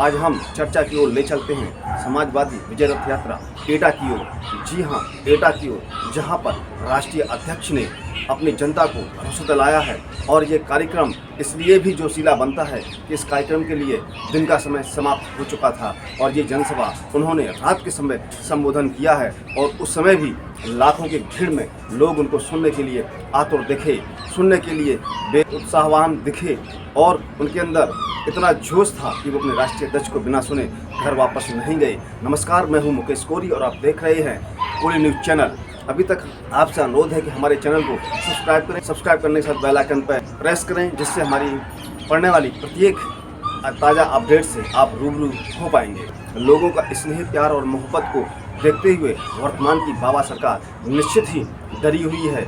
आज हम चर्चा की ओर ले चलते हैं समाजवादी विजय रथ यात्रा एटा की ओर। जी हाँ, एटा की ओर, जहाँ पर राष्ट्रीय अध्यक्ष ने अपनी जनता को भरोसा दिलाया है। और ये कार्यक्रम इसलिए भी जोशीला बनता है कि इस कार्यक्रम के लिए दिन का समय समाप्त हो चुका था और ये जनसभा उन्होंने रात के समय संबोधन किया है। और उस समय भी लाखों की भीड़ में लोग उनको सुनने के लिए आतुर दिखे, सुनने के लिए बेउत्साहवान दिखे और उनके अंदर इतना जोश था कि वो अपने राष्ट्रीय अध्यक्ष को बिना सुने घर वापस नहीं गए। नमस्कार, मैं हूं मुकेश कोरी और आप देख रहे हैं कोरी न्यूज़ चैनल। अभी तक आपसे अनुरोध है कि हमारे चैनल को सब्सक्राइब करें। सब्सक्राइब करने के साथ बेल आइकन पर प्रेस करें, जिससे हमारी पढ़ने वाली प्रत्येक ताज़ा अपडेट से आप रूबरू हो पाएंगे। लोगों का स्नेह, प्यार और मोहब्बत को देखते हुए वर्तमान की बाबा सरकार निश्चित ही डरी हुई है,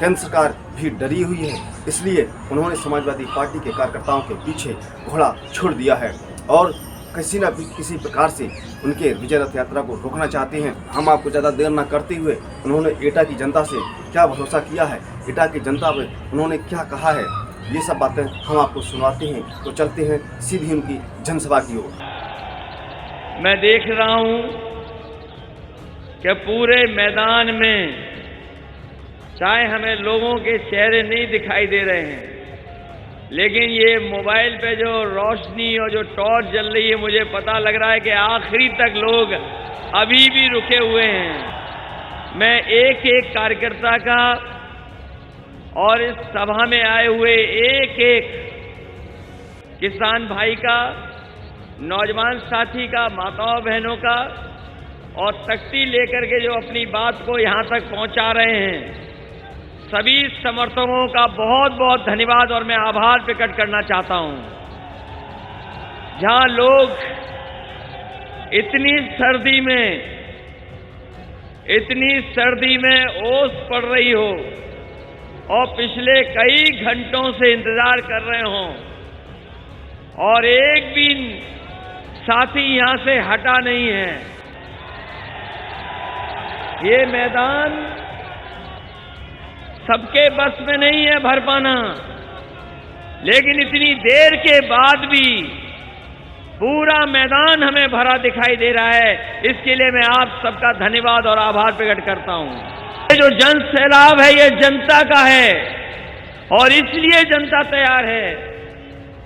केंद्र सरकार भी डरी हुई है। इसलिए उन्होंने समाजवादी पार्टी के कार्यकर्ताओं के पीछे घोड़ा छोड़ दिया है और किसी न किसी प्रकार से उनके विजय रथ यात्रा को रोकना चाहते हैं। हम आपको ज़्यादा देर न करते हुए उन्होंने एटा की जनता से क्या भरोसा किया है, एटा की जनता में उन्होंने क्या कहा है, ये सब बातें हम आपको सुनाते हैं। तो चलते हैं सीधी उनकी जनसभा की ओर। मैं देख रहा हूं कि पूरे मैदान में चाहे हमें लोगों के चेहरे नहीं दिखाई दे रहे हैं, लेकिन ये मोबाइल पे जो रोशनी और जो टॉर्च जल रही है, मुझे पता लग रहा है कि आखिरी तक लोग अभी भी रुके हुए हैं। मैं एक एक कार्यकर्ता का और इस सभा में आए हुए एक एक किसान भाई का, नौजवान साथी का, माताओं बहनों का और तख्ती लेकर के जो अपनी बात को यहां तक पहुंचा रहे हैं, सभी समर्थकों का बहुत बहुत धन्यवाद और मैं आभार प्रकट करना चाहता हूं। जहां लोग इतनी सर्दी में ओस पड़ रही हो और पिछले कई घंटों से इंतजार कर रहे हों और एक भी साथी यहां से हटा नहीं है। ये मैदान सबके बस में नहीं है भर पाना, लेकिन इतनी देर के बाद भी पूरा मैदान हमें भरा दिखाई दे रहा है। इसके लिए मैं आप सबका धन्यवाद और आभार प्रकट करता हूं। ये जो जन सैलाब है, ये जनता का है और इसलिए जनता तैयार है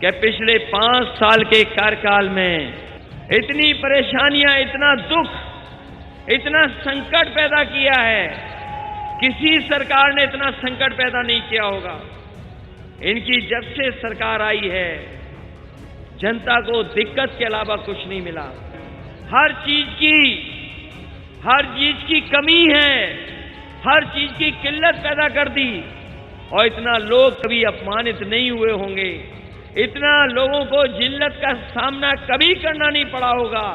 कि पिछले 5 साल के कार्यकाल में इतनी परेशानियां, इतना दुख, इतना संकट पैदा किया है, किसी सरकार ने इतना संकट पैदा नहीं किया होगा। इनकी जब से सरकार आई है, जनता को दिक्कत के अलावा कुछ नहीं मिला। हर चीज की कमी है, हर चीज की किल्लत पैदा कर दी और इतना लोग कभी अपमानित नहीं हुए होंगे, इतना लोगों को जिल्लत का सामना कभी करना नहीं पड़ा होगा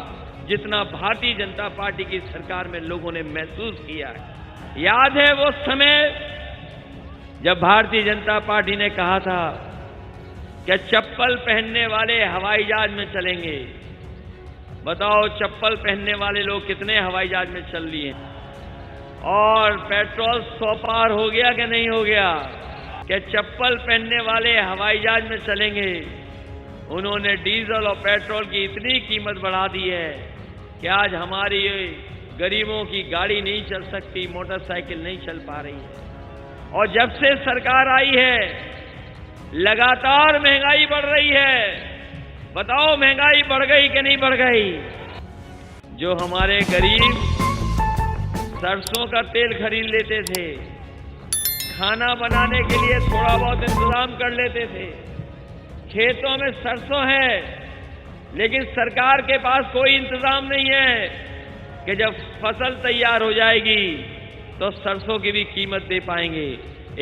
जितना भारतीय जनता पार्टी की सरकार में लोगों ने महसूस किया है। याद है वो समय जब भारतीय जनता पार्टी ने कहा था कि चप्पल पहनने वाले हवाई जहाज में चलेंगे। बताओ, चप्पल पहनने वाले लोग कितने हवाई जहाज में चल लिए और पेट्रोल 100 पार हो गया कि नहीं हो गया कि चप्पल पहनने वाले हवाई जहाज में चलेंगे। उन्होंने डीजल और पेट्रोल की इतनी कीमत बढ़ा दी है कि आज हमारी गरीबों की गाड़ी नहीं चल सकती, मोटरसाइकिल नहीं चल पा रही है। और जब से सरकार आई है, लगातार महंगाई बढ़ रही है। बताओ, महंगाई बढ़ गई कि नहीं बढ़ गई? जो हमारे गरीब सरसों का तेल खरीद लेते थे, खाना बनाने के लिए थोड़ा बहुत इंतजाम कर लेते थे, खेतों में सरसों है लेकिन सरकार के पास कोई इंतजाम नहीं है कि जब फसल तैयार हो जाएगी तो सरसों की भी कीमत दे पाएंगे।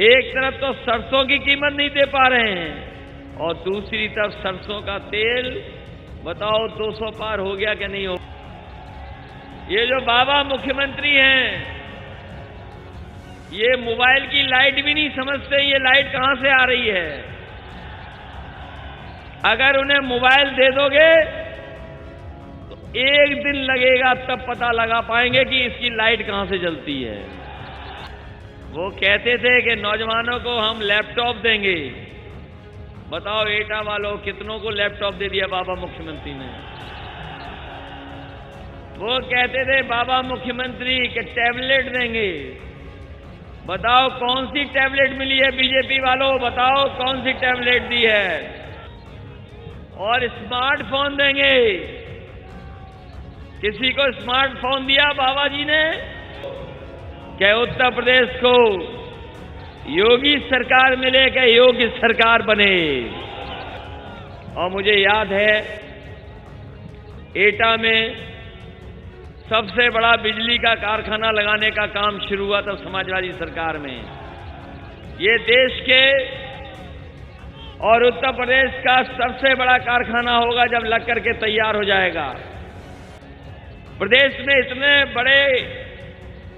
एक तरफ तो सरसों की कीमत नहीं दे पा रहे हैं और दूसरी तरफ सरसों का तेल बताओ 200 पार हो गया कि नहीं हो। ये जो बाबा मुख्यमंत्री हैं, ये मोबाइल की लाइट भी नहीं समझते ये लाइट कहां से आ रही है। अगर उन्हें मोबाइल दे दोगे तो एक दिन लगेगा तब पता लगा पाएंगे कि इसकी लाइट कहां से जलती है। वो कहते थे कि नौजवानों को हम लैपटॉप देंगे। बताओ एटा वालों कितनों को लैपटॉप दे दिया बाबा मुख्यमंत्री ने। वो कहते थे बाबा मुख्यमंत्री के टैबलेट देंगे। बताओ कौन सी टैबलेट मिली है बीजेपी वालों, बताओ कौन सी टैबलेट दी है। और स्मार्टफोन देंगे। किसी को स्मार्टफोन दिया बाबा जी ने? क्या उत्तर प्रदेश को योगी सरकार मिले, क्या योगी सरकार बने? और मुझे याद है एटा में सबसे बड़ा बिजली का कारखाना लगाने का काम शुरू हुआ था समाजवादी सरकार में। ये देश के और उत्तर प्रदेश का सबसे बड़ा कारखाना होगा जब लग करके तैयार हो जाएगा। प्रदेश में इतने बड़े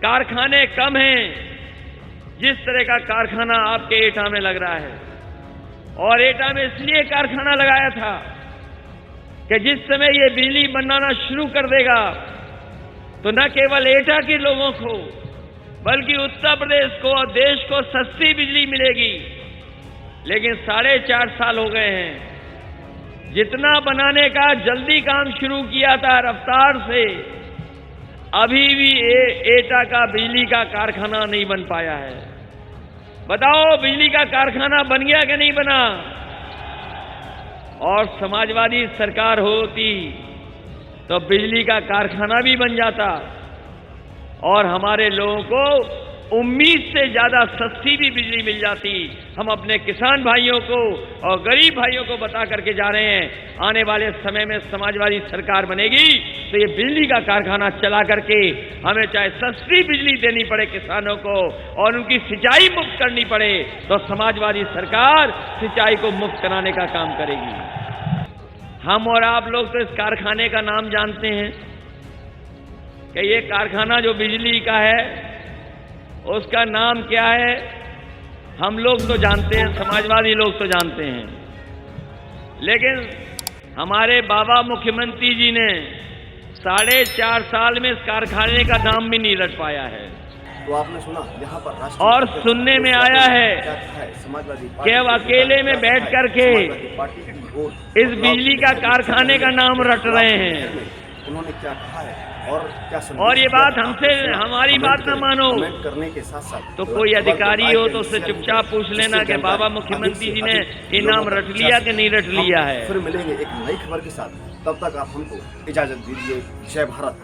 कारखाने कम हैं जिस तरह का कारखाना आपके एटा में लग रहा है। और एटा में इसलिए कारखाना लगाया था कि जिस समय ये बिजली बनाना शुरू कर देगा तो न केवल एटा के लोगों को बल्कि उत्तर प्रदेश को और देश को सस्ती बिजली मिलेगी। लेकिन 4.5 साल हो गए हैं। जितना बनाने का जल्दी काम शुरू किया था रफ्तार से, अभी भी एटा का बिजली का कारखाना नहीं बन पाया है। बताओ बिजली का कारखाना बन गया कि नहीं बना? और समाजवादी सरकार होती तो बिजली का कारखाना भी बन जाता और हमारे लोगों को उम्मीद से ज्यादा सस्ती भी बिजली मिल जाती। हम अपने किसान भाइयों को और गरीब भाइयों को बता करके जा रहे हैं, आने वाले समय में समाजवादी सरकार बनेगी तो ये बिजली का कारखाना चला करके हमें चाहे सस्ती बिजली देनी पड़े किसानों को और उनकी सिंचाई मुफ्त करनी पड़े तो समाजवादी सरकार सिंचाई को मुफ्त कराने का काम करेगी। हम और आप लोग तो इस कारखाने का नाम जानते हैं कि ये कारखाना जो बिजली का है उसका नाम क्या है, हम लोग तो जानते हैं, समाजवादी लोग तो जानते हैं। लेकिन हमारे बाबा मुख्यमंत्री जी ने 4.5 साल में इस कारखाने का नाम भी नहीं रट पाया है। तो आपने सुना यहाँ पर और सुनने में आया है कि अब अकेले में बैठ करके इस बिजली का कारखाने का नाम रट रहे हैं। उन्होंने क्या कहा है और ये बात हमसे हमारी बात न मानो करने के साथ साथ तो कोई अधिकारी हो तो उससे चुपचाप पूछ लेना कि बाबा मुख्यमंत्री जी ने इनाम रट लिया कि नहीं रट लिया है। फिर मिलेंगे एक नई खबर के साथ, तब तक आप हमको इजाजत दीजिए। जय भारत।